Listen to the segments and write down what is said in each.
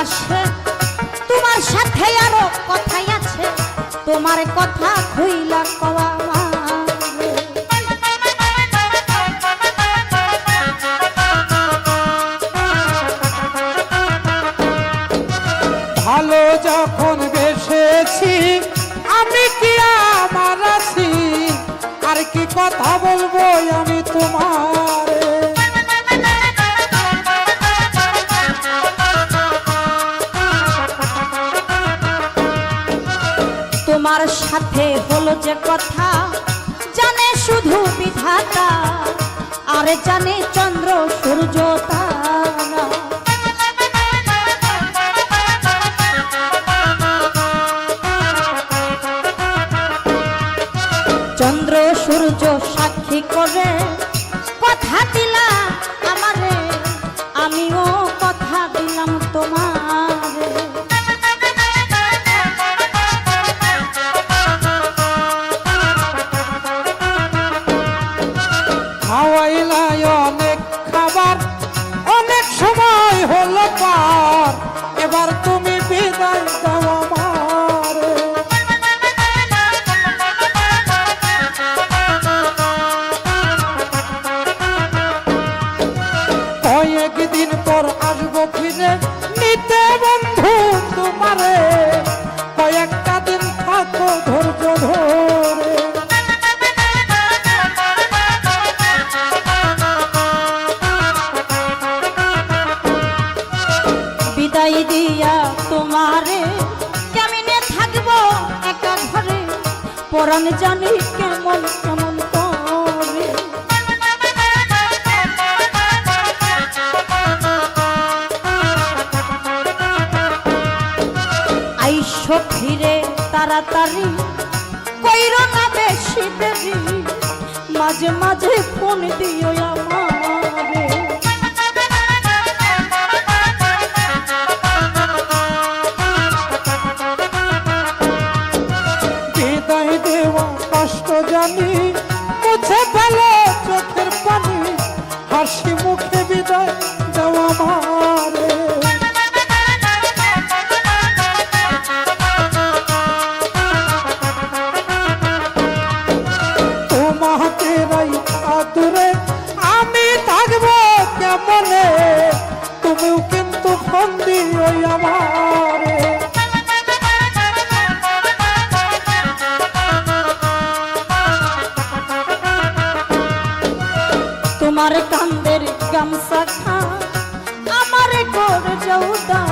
ভালোবাসে তোমার সাথে আরো কথাই আছে তোমার কথা খুইলা কওয়া ভালো যখন বেসেছি আমি কি আমার আছি আর কি কথা বলবো আমি তোমার তোমার সাথে হলো যে কথা জানে শুধু বিধাতা আর জানে চন্দ্র সূর্য তারা চন্দ্র সূর্য সাক্ষী করে কথা দিলা আমারে আমিও কথা দিলাম তোমারে খাওয়াইলাই অনেক খাবার অনেক সময় হলো পার এবার তুমি বিদায় দাও আমার কয়েকদিন পর আসবো ফিরে নিতে বন্ধু তোমারে কয়েকটা দিন থাকো ধৈর্য ধরে বিদায় দিয়া তোমারে কেমনে থাকবো একা ঘরে পরাণ জানি কেমন কেমন করে আইসো ফিরে তাড়াতাড়ি কইরো না বেশি দেরি মাঝে মাঝে ফোন দিও আমারে বিদায় দেওয়া কষ্ট জানি মুছে ফেলো চোখের পানি হাসি মুখে বিদায় দাও আমারে তোমাকে রাই আদুরে আমি থাকবো কেমনে তুমিও কিন্তু ফোন দিও আমারে তোমার কান্দের গামছা খা আমার করে যাওদা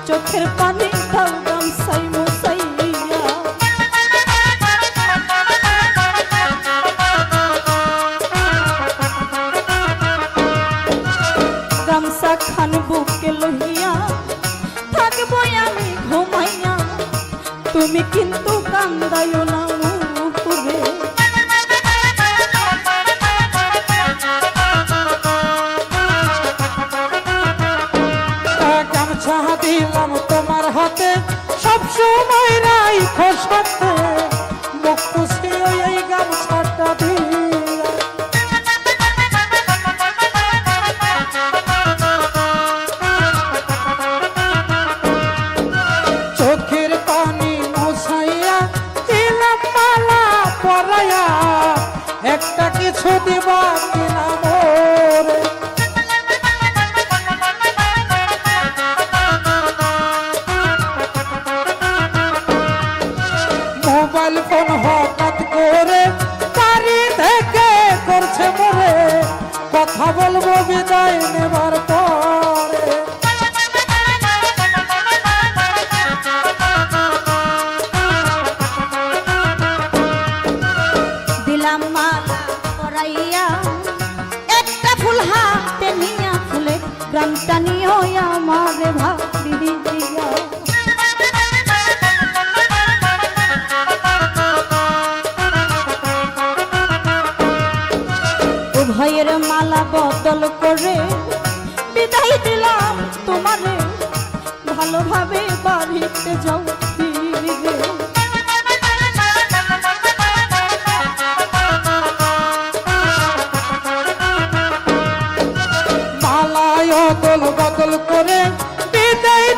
চোখের পানি দাও গামছাই মুছাইয়া গামছা খান বুকে লইয়া থাকবো আমি ঘুমাইয়া তুমি কিন্তু কান্দাইও না মুখে দিলাম তোমার হাতে সব সময় রাইখো সাথে মুখ পুষিয়ে এই গামছাটা দিয়া চোখের পানি মুছাইয়া দিলাম মালা পরাইয়া একটা কিছু দিবা কিনা মোরে মোবাইল ফোন হঠাৎ করে বাড়ি থেকে করছে মরে কথা বলবো বিদায় নেবার পরে দিলাম মালা পরাইয়া একটা ফুল হাতে নিয়া ফুলে গ্রামটা নিও আমারে ভাবি দিয়া উভয়ের মালা বদল করে বিদায় দিলাম তোমারে ভালোভাবে বাড়িতে যাও ফিরে মালায় অদল বদল করে বিদায়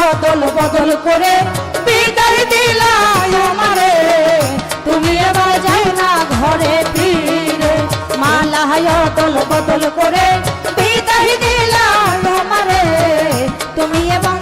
অদল বদল করে বিদায় দিলাই আমারে তুমি এবার যাও না ঘরে ফিরে মালা অদল বদল করে বিদায় দিলাই আমারে তুমি এবার